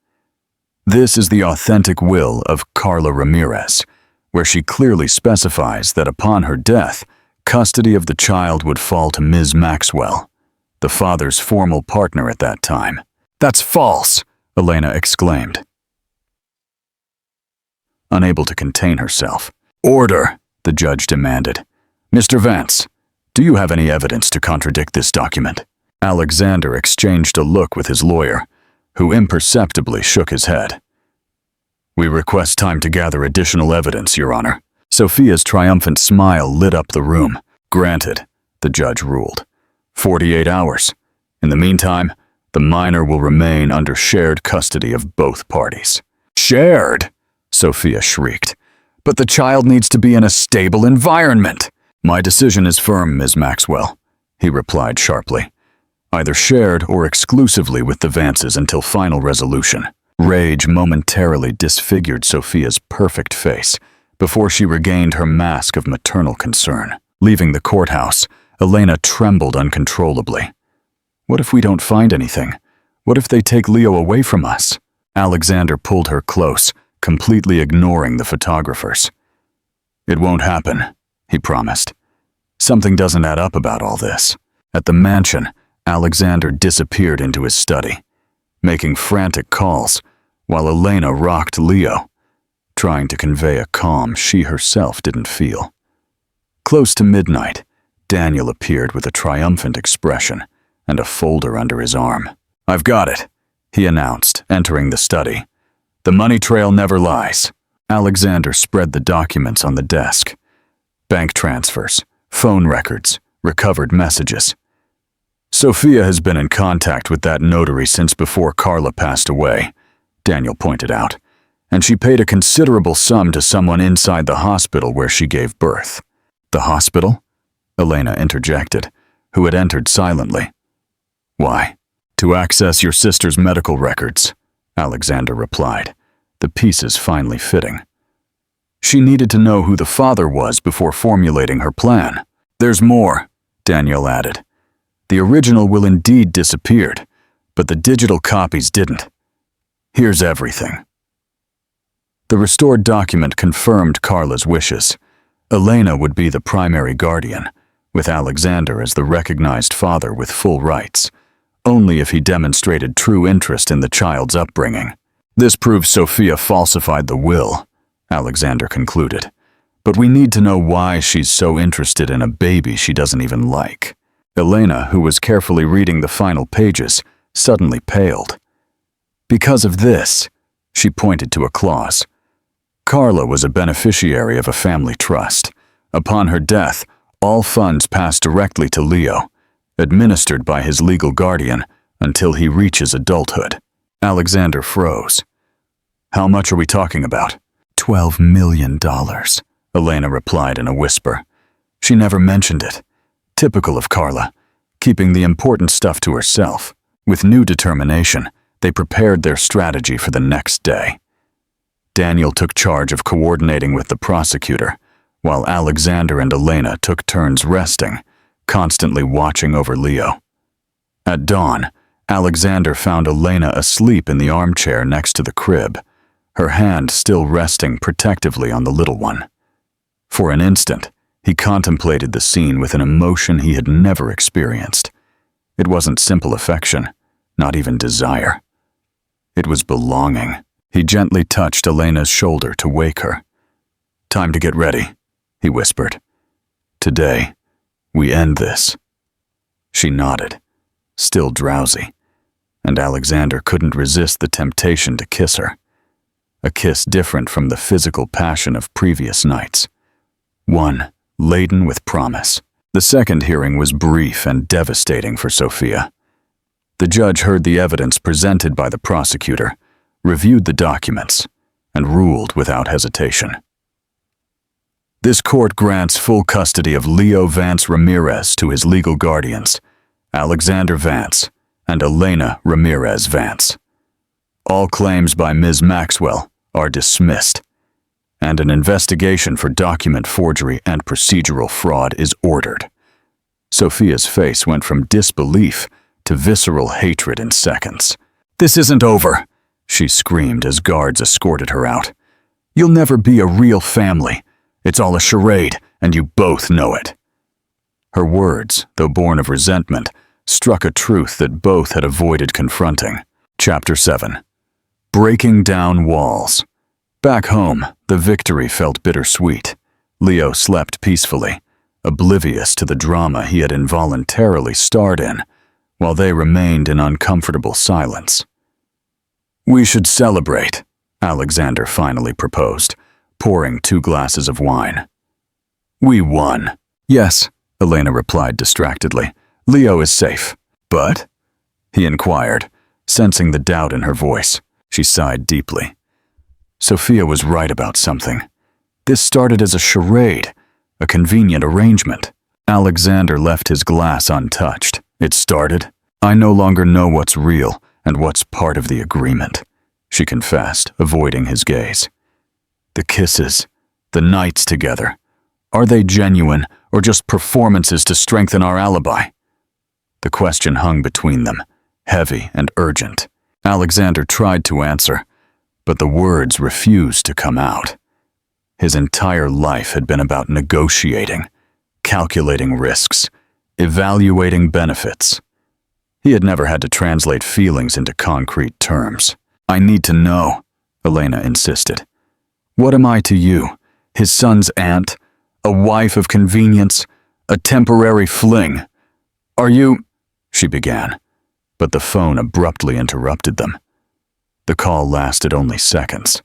Speaker 1: "This is the authentic will of Carla Ramirez, where she clearly specifies that upon her death, custody of the child would fall to Ms. Maxwell, the father's formal partner at that time." "That's false!" Elena exclaimed, unable to contain herself. "Order!" the judge demanded. "Mr. Vance, do you have any evidence to contradict this document?" Alexander exchanged a look with his lawyer, who imperceptibly shook his head. "We request time to gather additional evidence, Your Honor." Sophia's triumphant smile lit up the room. "Granted," the judge ruled. 48 hours. In the meantime, the minor will remain under shared custody of both parties." "Shared?" Sophia shrieked. "But the child needs to be in a stable environment." "My decision is firm, Ms. Maxwell," he replied sharply. "Either shared or exclusively with the Vances until final resolution." Rage momentarily disfigured Sophia's perfect face before she regained her mask of maternal concern. Leaving the courthouse, Elena trembled uncontrollably. "What if we don't find anything? What if they take Leo away from us?" Alexander pulled her close, completely ignoring the photographers. "It won't happen," he promised. "Something doesn't add up about all this." At the mansion, Alexander disappeared into his study, making frantic calls while Elena rocked Leo, trying to convey a calm she herself didn't feel. Close to midnight, Daniel appeared with a triumphant expression and a folder under his arm. "I've got it," he announced, entering the study. "The money trail never lies." Alexander spread the documents on the desk. Bank transfers, phone records, recovered messages. "Sophia has been in contact with that notary since before Carla passed away," Daniel pointed out, "and she paid a considerable sum to someone inside the hospital where she gave birth." "The hospital?" Elena interjected, who had entered silently. "Why?" "To access your sister's medical records," Alexander replied, the pieces finally fitting. "She needed to know who the father was before formulating her plan." "There's more," Daniel added. "The original will indeed disappeared, but the digital copies didn't. Here's everything." The restored document confirmed Carla's wishes. Elena would be the primary guardian, with Alexander as the recognized father with full rights, only if he demonstrated true interest in the child's upbringing. "This proves Sophia falsified the will," Alexander concluded. But we need to know why she's so interested in a baby she doesn't even like. Elena, who was carefully reading the final pages, suddenly paled. Because of this, she pointed to a clause. Carla was a beneficiary of a family trust. Upon her death, all funds pass directly to Leo, administered by his legal guardian until he reaches adulthood. Alexander froze. How much are we talking about? $12 million, Elena replied in a whisper. She never mentioned it. Typical of Carla, keeping the important stuff to herself. With new determination, they prepared their strategy for the next day. Daniel took charge of coordinating with the prosecutor, while Alexander and Elena took turns resting, constantly watching over Leo. At dawn, Alexander found Elena asleep in the armchair next to the crib, her hand still resting protectively on the little one. For an instant, he contemplated the scene with an emotion he had never experienced. It wasn't simple affection, not even desire. It was belonging. He gently touched Elena's shoulder to wake her. "Time to get ready," he whispered. "Today, we end this." She nodded, still drowsy, and Alexander couldn't resist the temptation to kiss her. A kiss different from the physical passion of previous nights. One laden with promise. The second hearing was brief and devastating for Sophia. The judge heard the evidence presented by the prosecutor, reviewed the documents, and ruled without hesitation. This court grants full custody of Leo Vance Ramirez to his legal guardians, Alexander Vance and Elena Ramirez Vance. All claims by Ms. Maxwell are dismissed, and an investigation for document forgery and procedural fraud is ordered. Sophia's face went from disbelief to visceral hatred in seconds. "This isn't over," she screamed as guards escorted her out. "You'll never be a real family. It's all a charade, and you both know it." Her words, though born of resentment, struck a truth that both had avoided confronting. Chapter 7. Breaking down walls. Back home, the victory felt bittersweet. Leo slept peacefully, oblivious to the drama he had involuntarily starred in, while they remained in uncomfortable silence. "We should celebrate," Alexander finally proposed, pouring 2 glasses of wine. "We won." "Yes," Elena replied distractedly. "Leo is safe." "But?" he inquired, sensing the doubt in her voice. She sighed deeply. Sophia was right about something. This started as a charade, a convenient arrangement. Alexander left his glass untouched. "It started? I no longer know what's real and what's part of the agreement," she confessed, avoiding his gaze. "The kisses, the nights together, are they genuine or just performances to strengthen our alibi?" The question hung between them, heavy and urgent. Alexander tried to answer, but the words refused to come out. His entire life had been about negotiating, calculating risks, evaluating benefits. He had never had to translate feelings into concrete terms. "I need to know," Elena insisted. "What am I to you? His son's aunt? A wife of convenience? A temporary fling? Are you—" she began, but the phone abruptly interrupted them. The call lasted only seconds,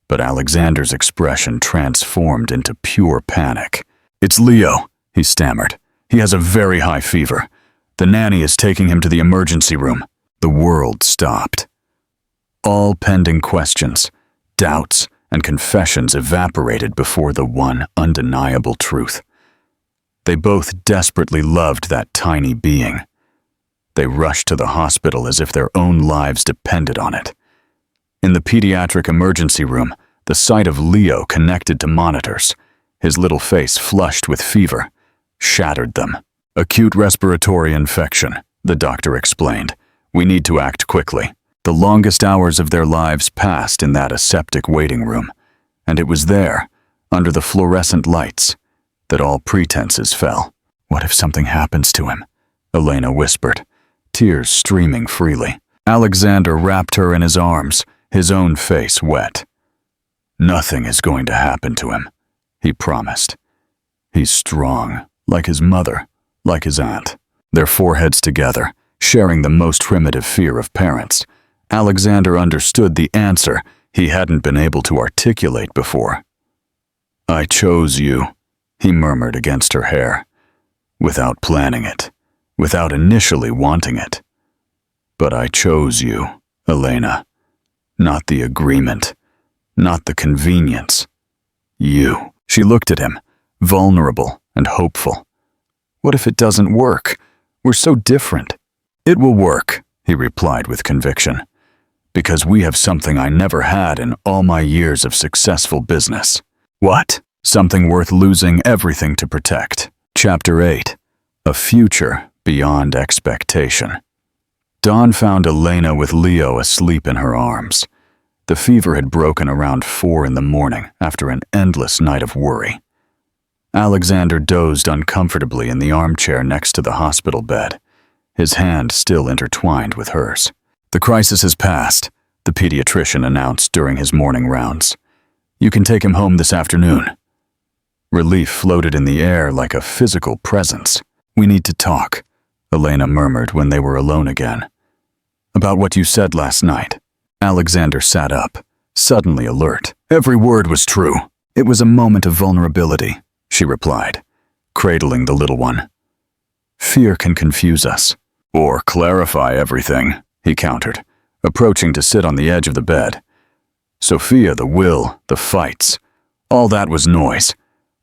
Speaker 1: but Alexander's expression transformed into pure panic. "It's Leo," he stammered. "He has a very high fever. The nanny is taking him to the emergency room." The world stopped. All pending questions, doubts, and confessions evaporated before the one undeniable truth. They both desperately loved that tiny being. They rushed to the hospital as if their own lives depended on it. In the pediatric emergency room, the sight of Leo connected to monitors, his little face flushed with fever, shattered them. "Acute respiratory infection," the doctor explained. "We need to act quickly." The longest hours of their lives passed in that aseptic waiting room, and it was there, under the fluorescent lights, that all pretenses fell. "What if something happens to him?" Elena whispered, tears streaming freely. Alexander wrapped her in his arms, his own face wet. "Nothing is going to happen to him," he promised. He's strong, like his mother, like his aunt. Their foreheads together, sharing the most primitive fear of parents. Alexander understood the answer he hadn't been able to articulate before. "I chose you," he murmured against her hair, without planning it, without initially wanting it. "But I chose you, Elena. Not the agreement, not the convenience. You." She looked at him, vulnerable and hopeful. "What if it doesn't work? We're so different." "It will work," he replied with conviction, "because we have something I never had in all my years of successful business." "What?" "Something worth losing everything to protect." Chapter 8. A future beyond expectation. Dawn found Elena with Leo asleep in her arms. The fever had broken around 4 in the morning after an endless night of worry. Alexander dozed uncomfortably in the armchair next to the hospital bed, his hand still intertwined with hers. "The crisis has passed," the pediatrician announced during his morning rounds. "You can take him home this afternoon." Relief floated in the air like a physical presence. "We need to talk," Elena murmured when they were alone again. "About what you said last night." Alexander sat up, suddenly alert. Every word was true. "It was a moment of vulnerability," she replied, cradling the little one. "Fear can confuse us." "Or clarify everything," he countered, approaching to sit on the edge of the bed. "Sophia, the will, the fights, all that was noise.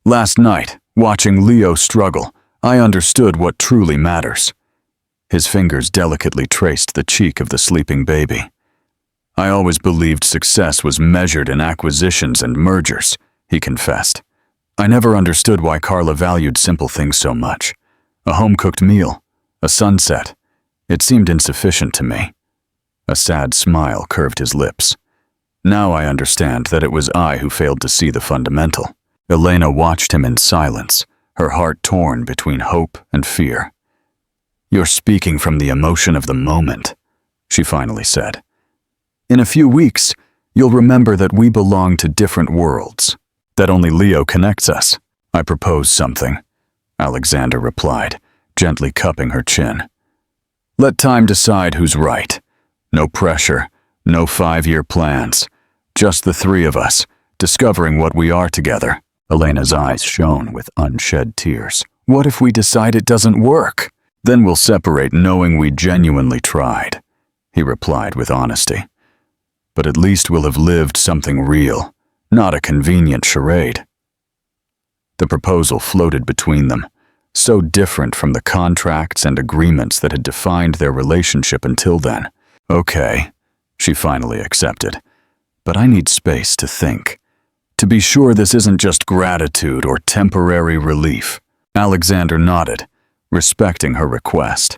Speaker 1: Last night, watching Leo struggle, I understood what truly matters." His fingers delicately traced the cheek of the sleeping baby. "I always believed success was measured in acquisitions and mergers," he confessed. "I never understood why Carla valued simple things so much. A home-cooked meal, a sunset. It seemed insufficient to me." A sad smile curved his lips. "Now I understand that it was I who failed to see the fundamental." Elena watched him in silence, her heart torn between hope and fear. "You're speaking from the emotion of the moment," she finally said. "In a few weeks, you'll remember that we belong to different worlds, that only Leo connects us." "I propose something," Alexander replied, gently cupping her chin. "Let time decide who's right. No pressure, no 5-year plans. Just the 3 of us, discovering what we are together." Elena's eyes shone with unshed tears. "What if we decide it doesn't work? Then we'll separate knowing we genuinely tried," he replied with honesty. "But at least we'll have lived something real, not a convenient charade." The proposal floated between them, so different from the contracts and agreements that had defined their relationship until then. "Okay," she finally accepted, "but I need space to think. To be sure this isn't just gratitude or temporary relief." Alexander nodded, respecting her request.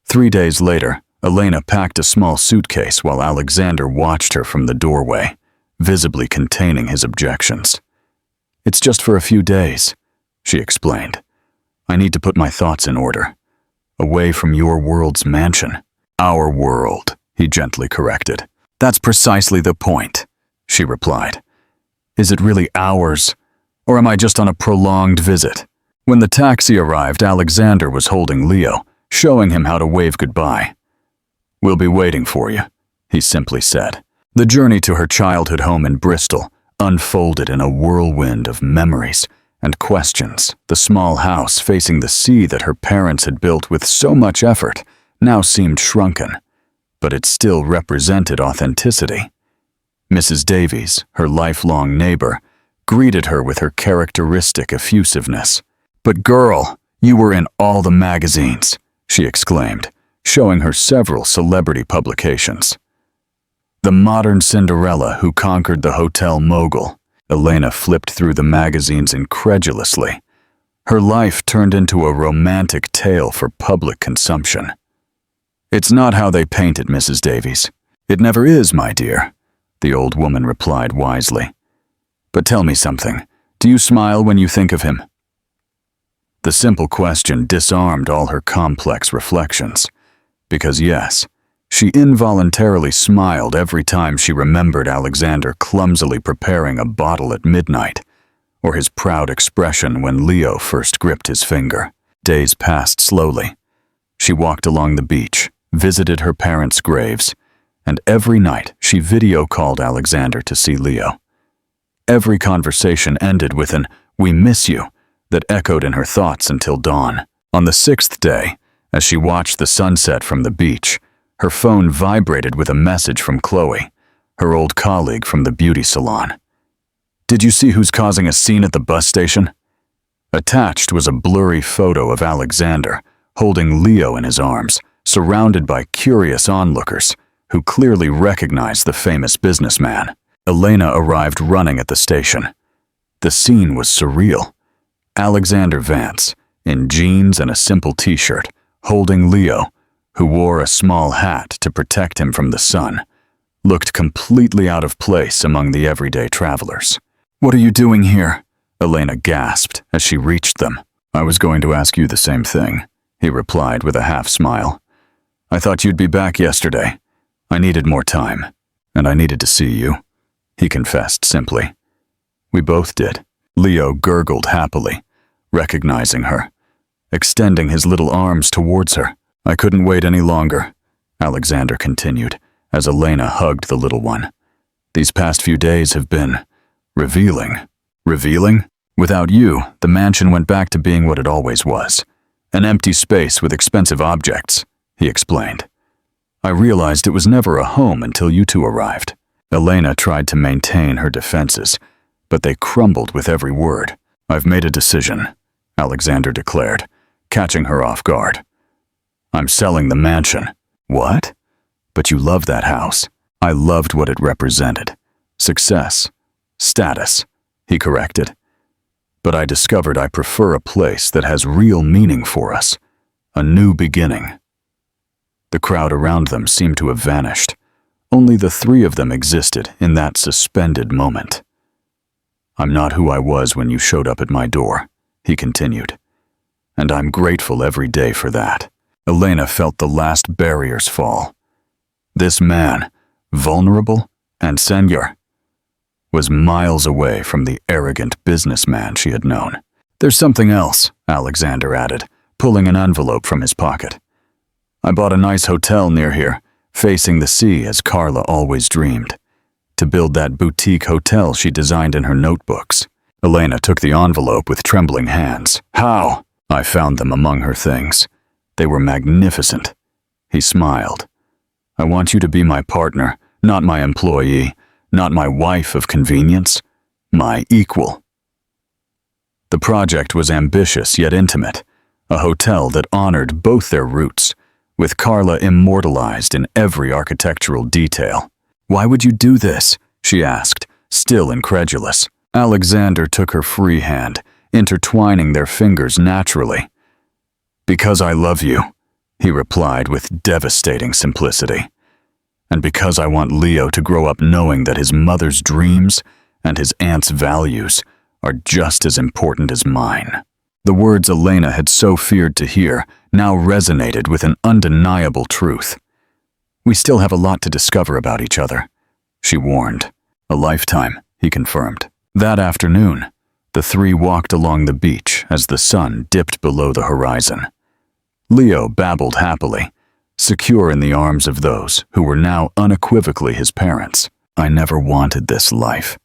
Speaker 1: 3 days later, Elena packed a small suitcase while Alexander watched her from the doorway, visibly containing his objections. "It's just for a few days," she explained. "I need to put my thoughts in order. Away from your world's mansion." "Our world," he gently corrected. "That's precisely the point," she replied. "Is it really ours, or am I just on a prolonged visit?" When the taxi arrived, Alexander was holding Leo, showing him how to wave goodbye. "We'll be waiting for you," he simply said. The journey to her childhood home in Bristol unfolded in a whirlwind of memories and questions. The small house facing the sea that her parents had built with so much effort now seemed shrunken, but it still represented authenticity. Mrs. Davies, her lifelong neighbor, greeted her with her characteristic effusiveness. "But girl, you were in all the magazines," she exclaimed, showing her several celebrity publications. "The modern Cinderella who conquered the hotel mogul." Elena flipped through the magazines incredulously. Her life turned into a romantic tale for public consumption. "It's not how they paint it, Mrs. Davies. It never is, my dear," the old woman replied wisely. "But tell me something. Do you smile when you think of him?" The simple question disarmed all her complex reflections. Because yes, she involuntarily smiled every time she remembered Alexander clumsily preparing a bottle at midnight, or his proud expression when Leo first gripped his finger. Days passed slowly. She walked along the beach, visited her parents' graves, and every night she video called Alexander to see Leo. Every conversation ended with an "we miss you" that echoed in her thoughts until dawn. On the 6th day, as she watched the sunset from the beach, her phone vibrated with a message from Chloe, her old colleague from the beauty salon. "Did you see who's causing a scene at the bus station?" Attached was a blurry photo of Alexander, holding Leo in his arms, surrounded by curious onlookers who clearly recognized the famous businessman. Elena arrived running at the station. The scene was surreal. Alexander Vance, in jeans and a simple t-shirt, holding Leo, who wore a small hat to protect him from the sun, looked completely out of place among the everyday travelers. "What are you doing here?" Elena gasped as she reached them. "I was going to ask you the same thing," he replied with a half-smile. "I thought you'd be back yesterday. I needed more time, and I needed to see you," he confessed simply. "We both did." Leo gurgled happily, recognizing her, extending his little arms towards her. "I couldn't wait any longer," Alexander continued, as Elena hugged the little one. "These past few days have been revealing." "Revealing? Without you, the mansion went back to being what it always was. An empty space with expensive objects," he explained. "I realized it was never a home until you two arrived." Elena tried to maintain her defenses, but they crumbled with every word. "I've made a decision," Alexander declared, catching her off guard. "I'm selling the mansion." "What? But you love that house." "I loved what it represented. Success. Status," he corrected. "But I discovered I prefer a place that has real meaning for us. A new beginning." The crowd around them seemed to have vanished. Only the three of them existed in that suspended moment. "I'm not who I was when you showed up at my door," he continued. "And I'm grateful every day for that." Elena felt the last barriers fall. This man, vulnerable and senior, was miles away from the arrogant businessman she had known. "There's something else," Alexander added, pulling an envelope from his pocket. "I bought a nice hotel near here, facing the sea as Carla always dreamed, to build that boutique hotel she designed in her notebooks." Elena took the envelope with trembling hands. "How?" "I found them among her things. They were magnificent." He smiled. "I want you to be my partner, not my employee, not my wife of convenience, my equal." The project was ambitious yet intimate, a hotel that honored both their roots, with Carla immortalized in every architectural detail. "Why would you do this?" she asked, still incredulous. Alexander took her free hand, intertwining their fingers naturally. "Because I love you," he replied with devastating simplicity. "And because I want Leo to grow up knowing that his mother's dreams and his aunt's values are just as important as mine." The words Elena had so feared to hear now resonated with an undeniable truth. "We still have a lot to discover about each other," she warned. "A lifetime," he confirmed. That afternoon, the three walked along the beach as the sun dipped below the horizon. Leo babbled happily, secure in the arms of those who were now unequivocally his parents. "I never wanted this life,"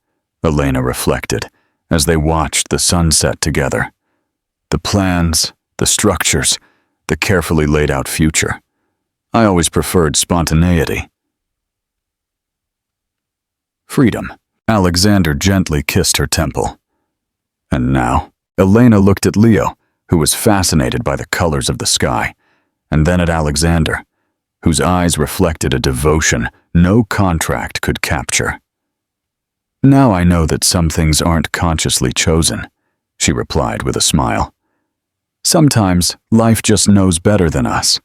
Speaker 1: Elena reflected as they watched the sunset together. The plans, the structures, the carefully laid out future. I always preferred spontaneity. Freedom. Alexander gently kissed her temple. And now, Elena looked at Leo, who was fascinated by the colors of the sky, and then at Alexander, whose eyes reflected a devotion no contract could capture. "Now I know that some things aren't consciously chosen," she replied with a smile. "Sometimes life just knows better than us.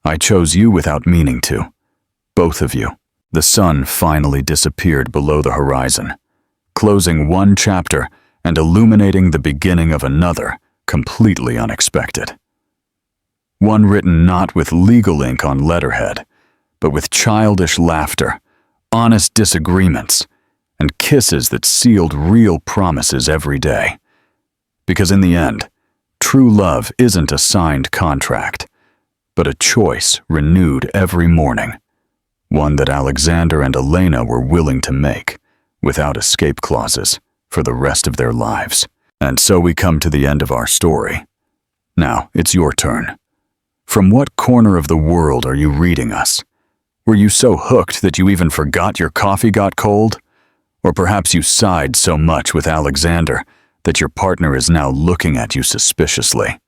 Speaker 1: I chose you without meaning to. Both of you." The sun finally disappeared below the horizon, closing one chapter and illuminating the beginning of another, completely unexpected. One written not with legal ink on letterhead, but with childish laughter, honest disagreements, and kisses that sealed real promises every day. Because in the end, true love isn't a signed contract, but a choice renewed every morning, one that Alexander and Elena were willing to make, without escape clauses, for the rest of their lives. And so we come to the end of our story. Now, it's your turn. From what corner of the world are you reading us? Were you so hooked that you even forgot your coffee got cold? Or perhaps you sighed so much with Alexander that your partner is now looking at you suspiciously.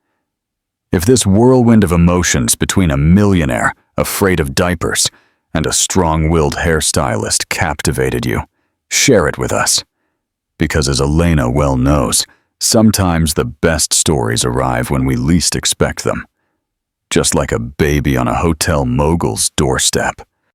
Speaker 1: If this whirlwind of emotions between a millionaire afraid of diapers and a strong-willed hairstylist captivated you, share it with us. Because as Elena well knows, sometimes the best stories arrive when we least expect them. Just like a baby on a hotel mogul's doorstep.